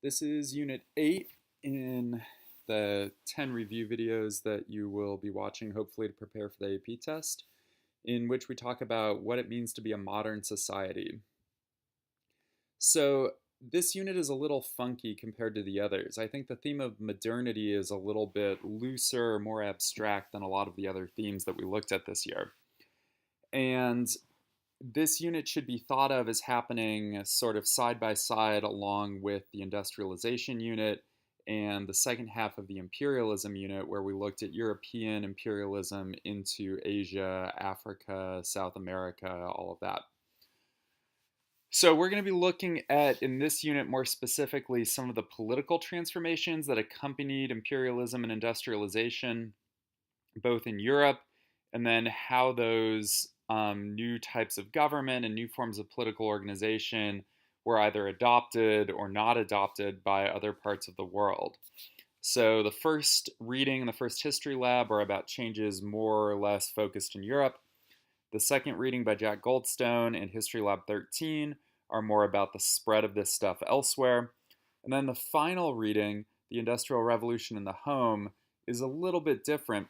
This is Unit 8 in the 10 review videos that you will be watching, hopefully, to prepare for the AP test, in which we talk about what it means to be a modern society. So, this unit is a little funky compared to the others. I think the theme of modernity is a little bit looser, more abstract than a lot of the other themes that we looked at this year. And this unit should be thought of as happening sort of side by side along with the industrialization unit and the second half of the imperialism unit, where we looked at European imperialism into Asia, Africa, South America, all of that. So, we're going to be looking at, in this unit more specifically, some of the political transformations that accompanied imperialism and industrialization, both in Europe, and then how those new types of government and new forms of political organization were either adopted or not adopted by other parts of the world. So the first reading and the first history lab are about changes more or less focused in Europe. The second reading by Jack Goldstone and History Lab 13 are more about the spread of this stuff elsewhere. And then the final reading, The Industrial Revolution in the Home, is a little bit different,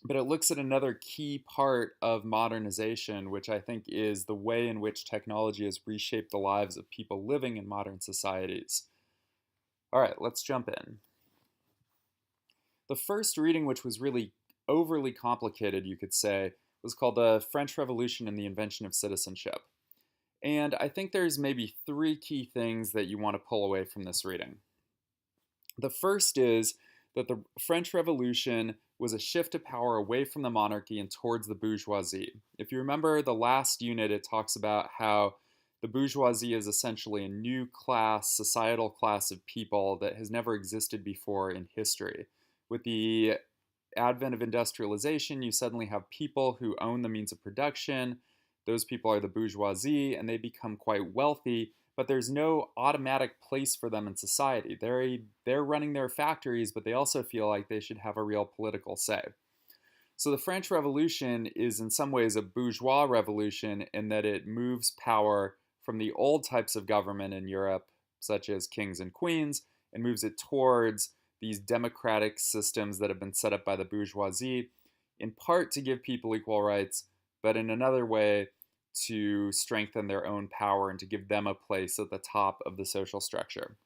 but it looks at another key part of modernization, which I think is the way in which technology has reshaped the lives of people living in modern societies. All right, let's jump in. The first reading, which was really overly complicated, you could say, was called The French Revolution and the Invention of Citizenship. And I think there's maybe three key things that you want to pull away from this reading. The first is that the French Revolution was a shift of power away from the monarchy and towards the bourgeoisie. If you remember the last unit, it talks about how the bourgeoisie is essentially a new class, societal class of people that has never existed before in history. With the advent of industrialization, you suddenly have people who own the means of production. Those people are the bourgeoisie, and they become quite wealthy, but there's no automatic place for them in society. They're running their factories, but they also feel like they should have a real political say. So the French Revolution is in some ways a bourgeois revolution in that it moves power from the old types of government in Europe, such as kings and queens, and moves it towards these democratic systems that have been set up by the bourgeoisie, in part to give people equal rights, but in another way to strengthen their own power and to give them a place at the top of the social structure.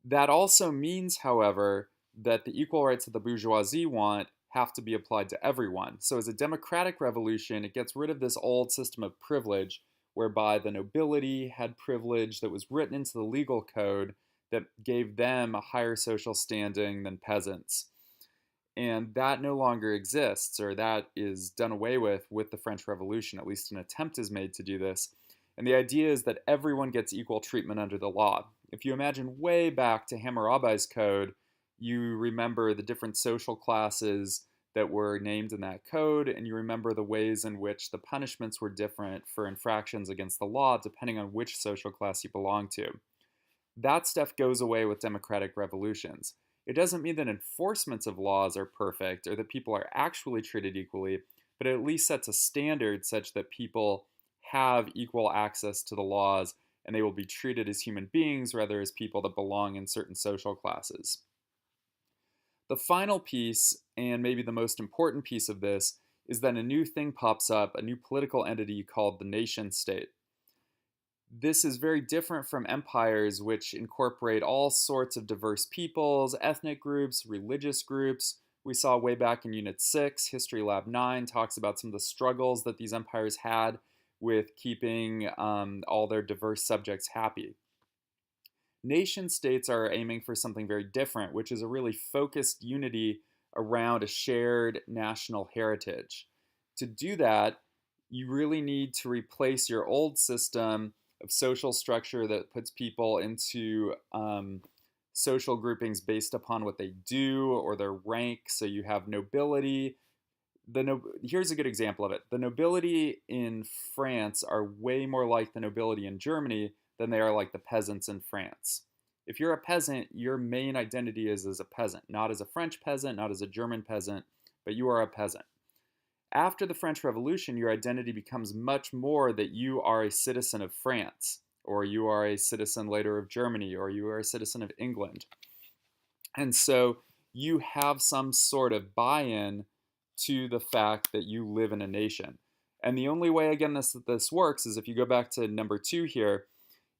That also means, however, that the equal rights that the bourgeoisie want have to be applied to everyone. So as a democratic revolution, it gets rid of this old system of privilege whereby the nobility had privilege that was written into the legal code that gave them a higher social standing than peasants. And that no longer exists, or that is done away with the French Revolution. At least an attempt is made to do this. And the idea is that everyone gets equal treatment under the law. If you imagine way back to Hammurabi's code, you remember the different social classes that were named in that code, and you remember the ways in which the punishments were different for infractions against the law depending on which social class you belong to. That stuff goes away with democratic revolutions. It doesn't mean that enforcements of laws are perfect or that people are actually treated equally, but it at least sets a standard such that people have equal access to the laws and they will be treated as human beings rather as people that belong in certain social classes. The final piece, and maybe the most important piece of this, is that a new thing pops up, a new political entity called the nation state. This is very different from empires, which incorporate all sorts of diverse peoples, ethnic groups, religious groups. We saw way back in Unit 6, History Lab 9 talks about some of the struggles that these empires had with keeping all their diverse subjects happy. Nation states are aiming for something very different, which is a really focused unity around a shared national heritage. To do that, you really need to replace your old system of social structure that puts people into social groupings based upon what they do or their rank. So you have nobility. Here's a good example of it. The nobility in France are way more like the nobility in Germany than they are like the peasants in France. If you're a peasant, your main identity is as a peasant, not as a French peasant, not as a German peasant, but you are a peasant. After the French Revolution, your identity becomes much more that you are a citizen of France. or you are a citizen later of Germany, or you are a citizen of England. And so you have some sort of buy-in to the fact that you live in a nation. And the only way, again, this works is if you go back to number 2 here,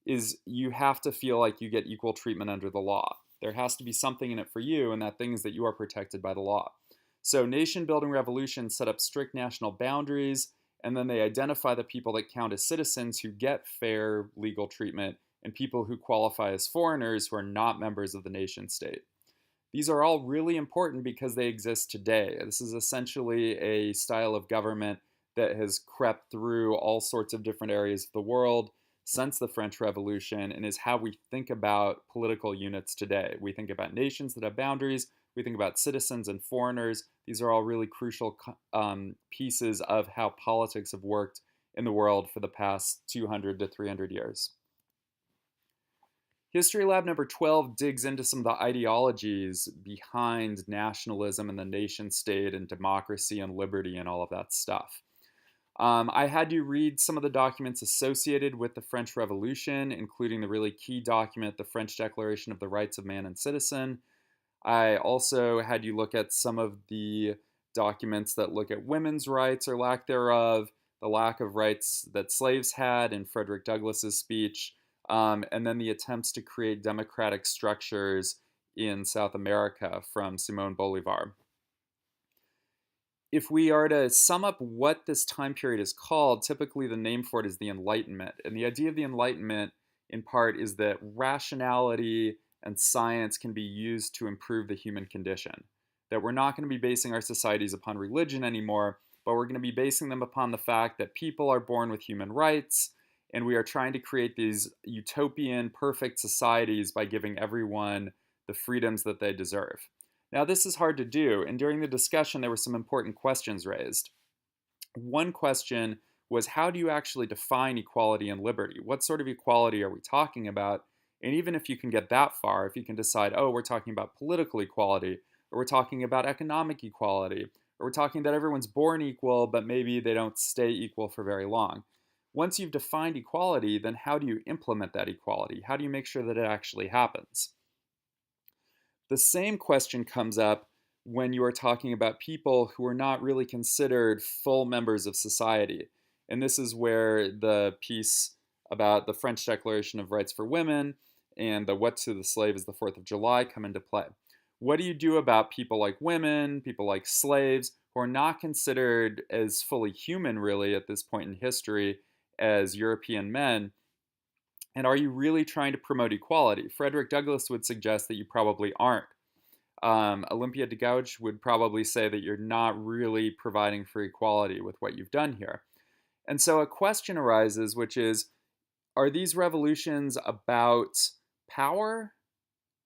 is you have to feel like you get equal treatment under the law. There has to be something in it for you, and that thing is that you are protected by the law. So nation building revolutions set up strict national boundaries, and then they identify the people that count as citizens who get fair legal treatment and people who qualify as foreigners who are not members of the nation state. These are all really important because they exist today. This is essentially a style of government that has crept through all sorts of different areas of the world since the French Revolution and is how we think about political units today. We think about nations that have boundaries, we think about citizens and foreigners. These are all really crucial pieces of how politics have worked in the world for the past 200 to 300 years. History Lab number 12 digs into some of the ideologies behind nationalism and the nation state and democracy and liberty and all of that stuff. I had you read some of the documents associated with the French Revolution, including the really key document, the French Declaration of the Rights of Man and Citizen. I also had you look at some of the documents that look at women's rights or lack thereof, the lack of rights that slaves had in Frederick Douglass's speech, and then the attempts to create democratic structures in South America from Simón Bolívar. If we are to sum up what this time period is called, typically the name for it is the Enlightenment. And the idea of the Enlightenment, in part, is that rationality and science can be used to improve the human condition. That we're not going to be basing our societies upon religion anymore, but we're going to be basing them upon the fact that people are born with human rights, and we are trying to create these utopian, perfect societies by giving everyone the freedoms that they deserve. Now, this is hard to do, and during the discussion, there were some important questions raised. One question was, how do you actually define equality and liberty? What sort of equality are we talking about? And even if you can get that far, if you can decide, oh, we're talking about political equality, or we're talking about economic equality, or we're talking that everyone's born equal, but maybe they don't stay equal for very long. Once you've defined equality, then how do you implement that equality? How do you make sure that it actually happens? The same question comes up when you are talking about people who are not really considered full members of society. And this is where the piece about the French Declaration of Rights for Women and the What to the Slave is the 4th of July come into play. What do you do about people like women, people like slaves, who are not considered as fully human, really, at this point in history as European men? And are you really trying to promote equality? Frederick Douglass would suggest that you probably aren't. Olympia de Gouges would probably say that you're not really providing for equality with what you've done here. And so a question arises, which is, are these revolutions about power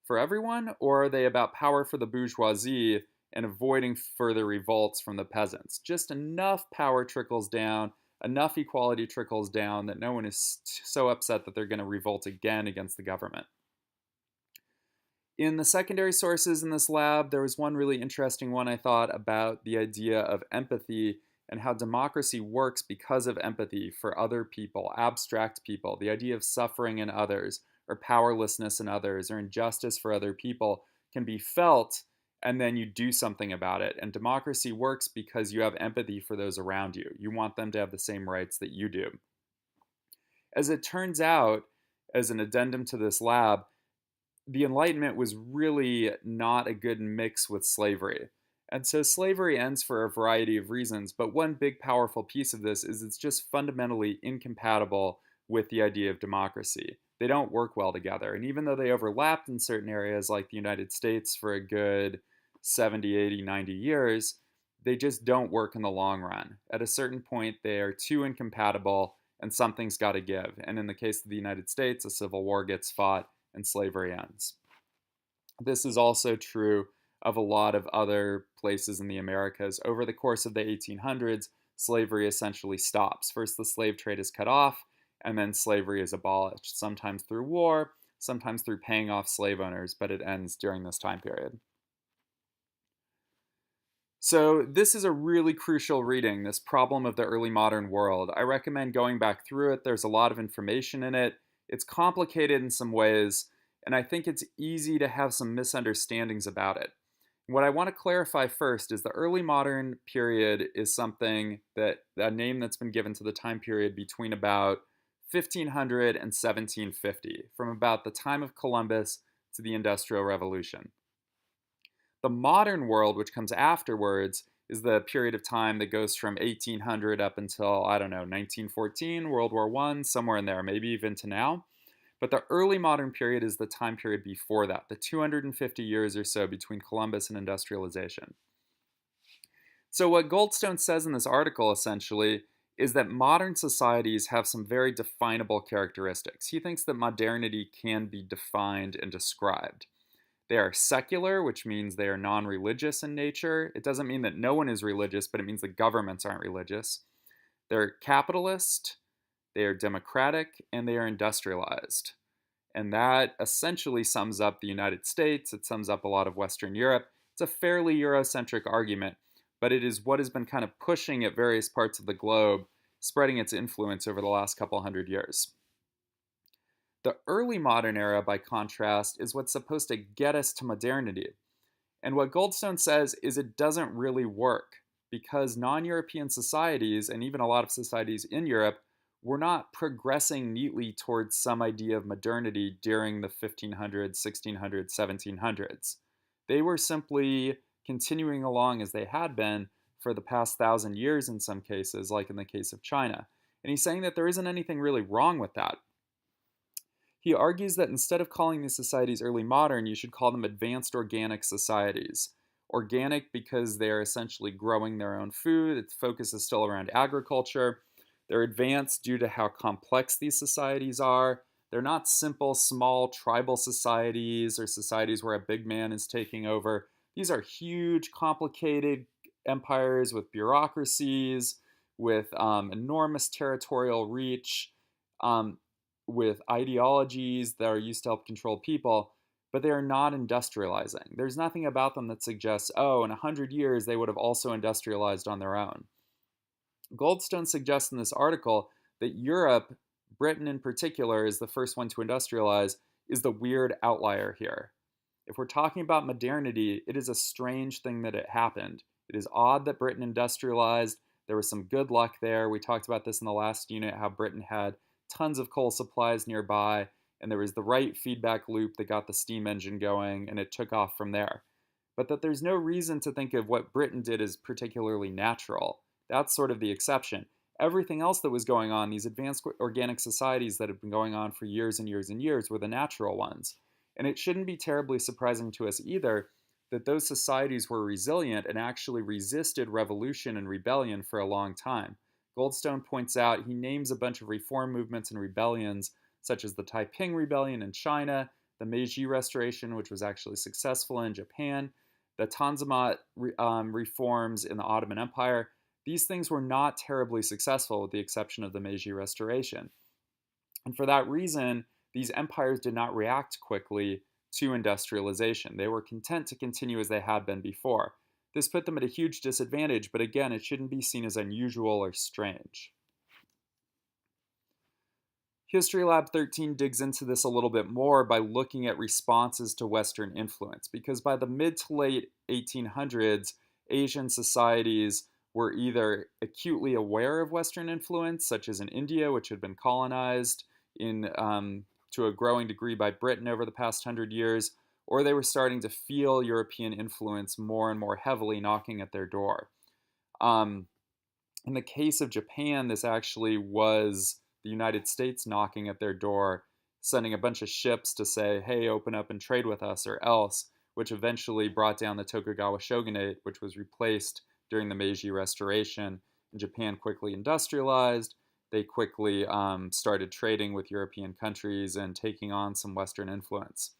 for everyone, or are they about power for the bourgeoisie and avoiding further revolts from the peasants? Just enough power trickles down, enough equality trickles down that no one is so upset that they're going to revolt again against the government. In the secondary sources in this lab, there was one really interesting one I thought about the idea of empathy and how democracy works because of empathy for other people, abstract people, the idea of suffering in others, or powerlessness in others, or injustice for other people can be felt, and then you do something about it. And democracy works because you have empathy for those around you. You want them to have the same rights that you do. As it turns out, as an addendum to this lab, the Enlightenment was really not a good mix with slavery. And so slavery ends for a variety of reasons, but one big powerful piece of this is it's just fundamentally incompatible with the idea of democracy. They don't work well together. And even though they overlapped in certain areas like the United States for a good 70, 80, 90 years, they just don't work in the long run. At a certain point, they are too incompatible and something's got to give. And in the case of the United States, a civil war gets fought and slavery ends. This is also true of a lot of other places in the Americas. Over the course of the 1800s, slavery essentially stops. First, the slave trade is cut off, and then slavery is abolished, sometimes through war, sometimes through paying off slave owners, but it ends during this time period. So this is a really crucial reading, this problem of the early modern world. I recommend going back through it. There's a lot of information in it. It's complicated in some ways, and I think it's easy to have some misunderstandings about it. What I want to clarify first is the early modern period is something that a name that's been given to the time period between about 1500 and 1750, from about the time of Columbus to the Industrial Revolution. The modern world, which comes afterwards, is the period of time that goes from 1800 up until, I don't know, 1914, World War I, somewhere in there, maybe even to now. But the early modern period is the time period before that, the 250 years or so between Columbus and industrialization. So, what Goldstone says in this article essentially is that modern societies have some very definable characteristics. He thinks that modernity can be defined and described. They are secular, which means they are non religious in nature. It doesn't mean that no one is religious, but it means that governments aren't religious. They're capitalist, they are democratic, and they are industrialized. And that essentially sums up the United States. It sums up a lot of Western Europe. It's a fairly Eurocentric argument, but it is what has been kind of pushing at various parts of the globe, spreading its influence over the last couple hundred years. The early modern era, by contrast, is what's supposed to get us to modernity. And what Goldstone says is it doesn't really work because non European societies, and even a lot of societies in Europe, were not progressing neatly towards some idea of modernity during the 1500s, 1600s, 1700s. They were simply continuing along as they had been for the past 1,000 years in some cases, like in the case of China. And he's saying that there isn't anything really wrong with that. He argues that instead of calling these societies early modern, you should call them advanced organic societies. Organic because they're essentially growing their own food, its focus is still around agriculture. They're advanced due to how complex these societies are. They're not simple, small tribal societies or societies where a big man is taking over. These are huge, complicated empires with bureaucracies, with enormous territorial reach. With ideologies that are used to help control people, but they are not industrializing. There's nothing about them that suggests, oh, in 100 years they would have also industrialized on their own. Goldstone suggests in this article that Europe, Britain in particular, is the first one to industrialize, is the weird outlier here. If we're talking about modernity, it is a strange thing that it happened. It is odd that Britain industrialized. There was some good luck there. We talked about this in the last unit, how Britain had tons of coal supplies nearby, and there was the right feedback loop that got the steam engine going, and it took off from there. But that there's no reason to think of what Britain did as particularly natural. That's sort of the exception. Everything else that was going on, these advanced organic societies that have been going on for years and years and years, were the natural ones. And it shouldn't be terribly surprising to us either that those societies were resilient and actually resisted revolution and rebellion for a long time. Goldstone points out, he names a bunch of reform movements and rebellions, such as the Taiping Rebellion in China, the Meiji Restoration, which was actually successful in Japan, the Tanzimat reforms in the Ottoman Empire. These things were not terribly successful, with the exception of the Meiji Restoration. And for that reason, these empires did not react quickly to industrialization. They were content to continue as they had been before. This put them at a huge disadvantage, but again, it shouldn't be seen as unusual or strange. History Lab 13 digs into this a little bit more by looking at responses to Western influence, because by the mid to late 1800s, Asian societies were either acutely aware of Western influence, such as in India, which had been colonized to a growing degree by Britain over the past 100 years, or they were starting to feel European influence more and more heavily knocking at their door. In the case of Japan, this actually was the United States knocking at their door, sending a bunch of ships to say, hey, open up and trade with us or else, which eventually brought down the Tokugawa shogunate, which was replaced during the Meiji Restoration. And Japan quickly industrialized. They quickly started trading with European countries and taking on some Western influence.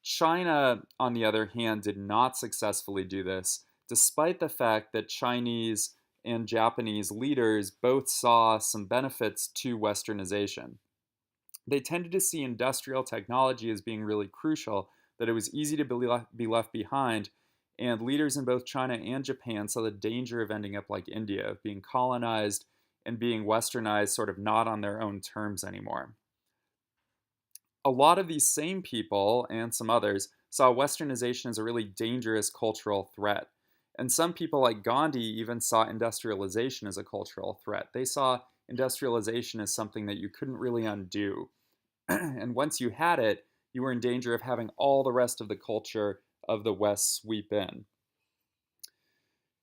China, on the other hand, did not successfully do this, despite the fact that Chinese and Japanese leaders both saw some benefits to Westernization. They tended to see industrial technology as being really crucial, that it was easy to be left behind, and leaders in both China and Japan saw the danger of ending up like India, of being colonized and being westernized sort of not on their own terms anymore. A lot of these same people and some others saw westernization as a really dangerous cultural threat. And some people like Gandhi even saw industrialization as a cultural threat. They saw industrialization as something that you couldn't really undo. And once you had it, you were in danger of having all the rest of the culture of the West sweep in.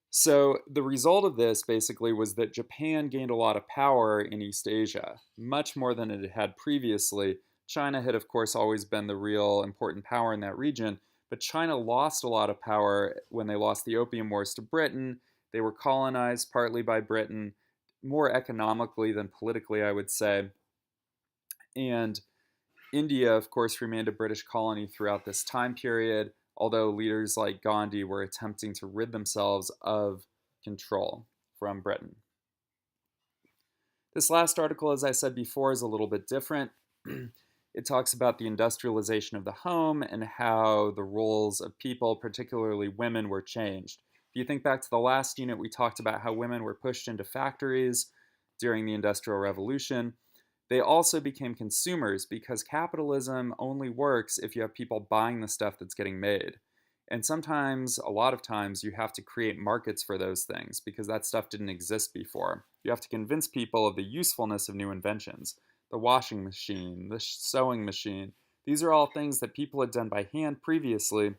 So, the result of this basically was that Japan gained a lot of power in East Asia, much more than it had previously. China had, of course, always been the real important power in that region, but China lost a lot of power when they lost the Opium Wars to Britain. They were colonized partly by Britain, more economically than politically, I would say. And India, of course, remained a British colony throughout this time period, although leaders like Gandhi were attempting to rid themselves of control from Britain. This last article, as I said before, is a little bit different. It talks about the industrialization of the home and how the roles of people, particularly women, were changed. If you think back to the last unit, we talked about how women were pushed into factories during the Industrial Revolution. They also became consumers because capitalism only works if you have people buying the stuff that's getting made. And sometimes, a lot of times, you have to create markets for those things because that stuff didn't exist before. You have to convince people of the usefulness of new inventions. The washing machine, the sewing machine. These are all things that people had done by hand previously.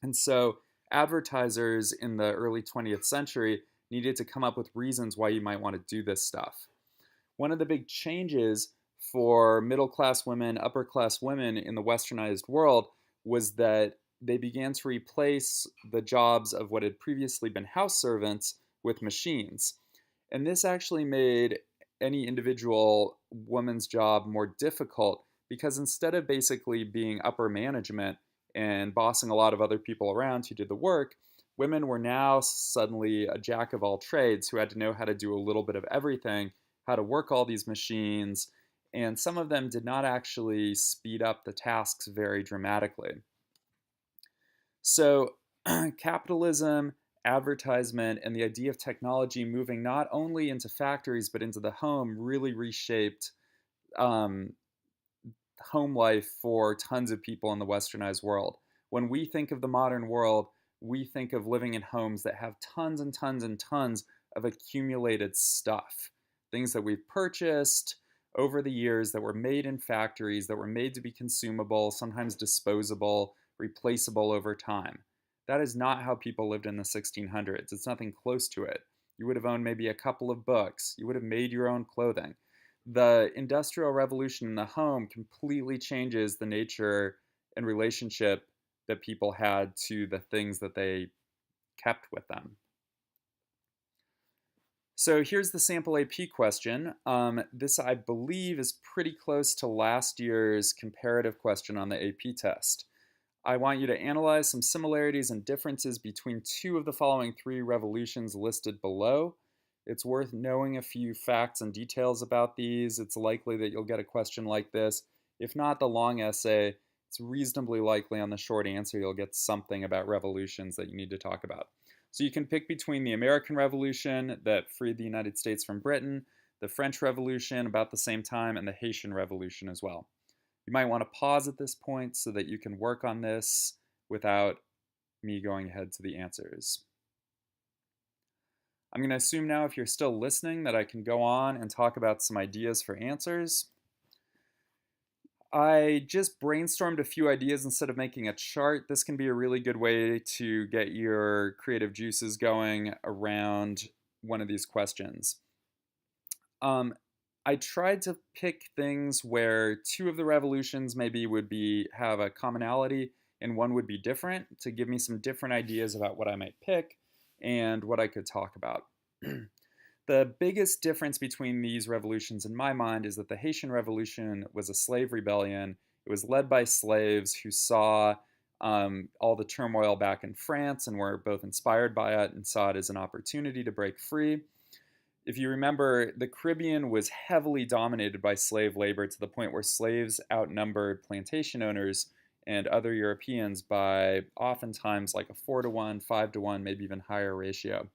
And so, advertisers in the early 20th century needed to come up with reasons why you might want to do this stuff. One of the big changes for middle class women, upper class women in the westernized world was that they began to replace the jobs of what had previously been house servants with machines. And this actually made any individual woman's job more difficult because instead of basically being upper management and bossing a lot of other people around who did the work, women were now suddenly a jack of all trades who had to know how to do a little bit of everything, how to work all these machines, and some of them did not actually speed up the tasks very dramatically. So, capitalism, advertisement, and the idea of technology moving not only into factories but into the home really reshaped um, home life for tons of people in the westernized world. When we think of the modern world, we think of living in homes that have tons and tons and tons of accumulated stuff. Things that we've purchased over the years that were made in factories, that were made to be consumable, sometimes disposable, replaceable over time. That is not how people lived in the 1600s. It's nothing close to it. You would have owned maybe a couple of books. You would have made your own clothing. The Industrial Revolution in the home completely changes the nature and relationship that people had to the things that they kept with them. So here's the sample AP question. This, I believe, is pretty close to last year's comparative question on the AP test. I want you to analyze some similarities and differences between two of the following three revolutions listed below. It's worth knowing a few facts and details about these. It's likely that you'll get a question like this. If not the long essay, it's reasonably likely on the short answer you'll get something about revolutions that you need to talk about. So you can pick between the American Revolution that freed the United States from Britain, the French Revolution about the same time, and the Haitian Revolution as well. You might want to pause at this point so that you can work on this without me going ahead to the answers. I'm going to assume now, if you're still listening, that I can go on and talk about some ideas for answers. I just brainstormed a few ideas instead of making a chart. This can be a really good way to get your creative juices going around one of these questions. I tried to pick things where two of the revolutions maybe would have a commonality and one would be different to give me some different ideas about what I might pick and what I could talk about. The biggest difference between these revolutions in my mind is that the Haitian Revolution was a slave rebellion. It was led by slaves who saw all the turmoil back in France and were both inspired by it and saw it as an opportunity to break free. If you remember, the Caribbean was heavily dominated by slave labor to the point where slaves outnumbered plantation owners and other Europeans by oftentimes like a 4-to-1, 5-to-1, maybe even higher ratio.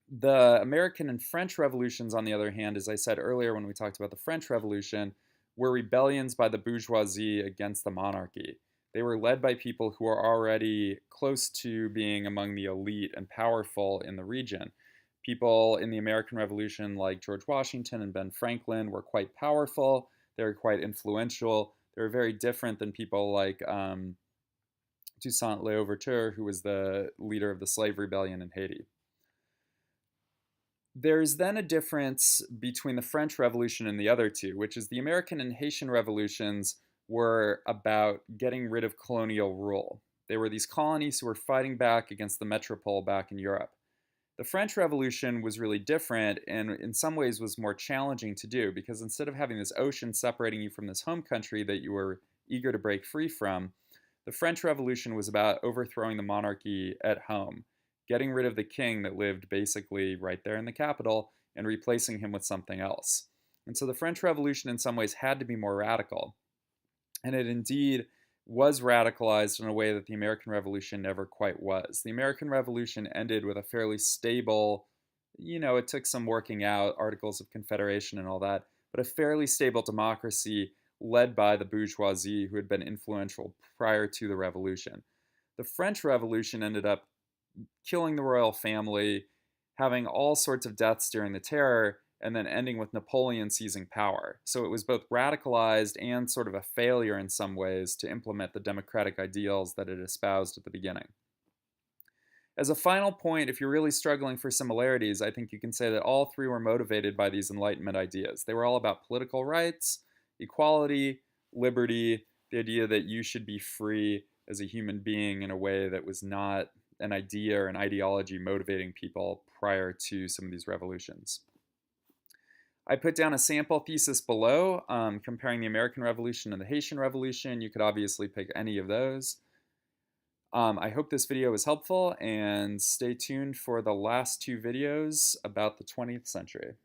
The American and French revolutions, on the other hand, as I said earlier when we talked about the French Revolution, were rebellions by the bourgeoisie against the monarchy. They were led by people who are already close to being among the elite and powerful in the region. People in the American Revolution, like George Washington and Ben Franklin, were quite powerful. They were quite influential. They were very different than people like Toussaint Louverture, who was the leader of the slave rebellion in Haiti. There's then a difference between the French Revolution and the other two, which is the American and Haitian revolutions were about getting rid of colonial rule. They were these colonies who were fighting back against the metropole back in Europe. The French Revolution was really different and in some ways was more challenging to do because instead of having this ocean separating you from this home country that you were eager to break free from, the French Revolution was about overthrowing the monarchy at home, getting rid of the king that lived basically right there in the capital and replacing him with something else. And so the French Revolution in some ways had to be more radical. And it indeed was radicalized in a way that the American Revolution never quite was. The American Revolution ended with a fairly stable, it took some working out, Articles of Confederation and all that, but a fairly stable democracy led by the bourgeoisie who had been influential prior to the revolution. The French Revolution ended up killing the royal family, having all sorts of deaths during the terror, and then ending with Napoleon seizing power. So it was both radicalized and sort of a failure in some ways to implement the democratic ideals that it espoused at the beginning. As a final point, if you're really struggling for similarities, I think you can say that all three were motivated by these Enlightenment ideas. They were all about political rights, equality, liberty, the idea that you should be free as a human being in a way that was not an idea or an ideology motivating people prior to some of these revolutions. I put down a sample thesis below comparing the American Revolution and the Haitian Revolution. You could obviously pick any of those. I hope this video was helpful, and stay tuned for the last two videos about the 20th century.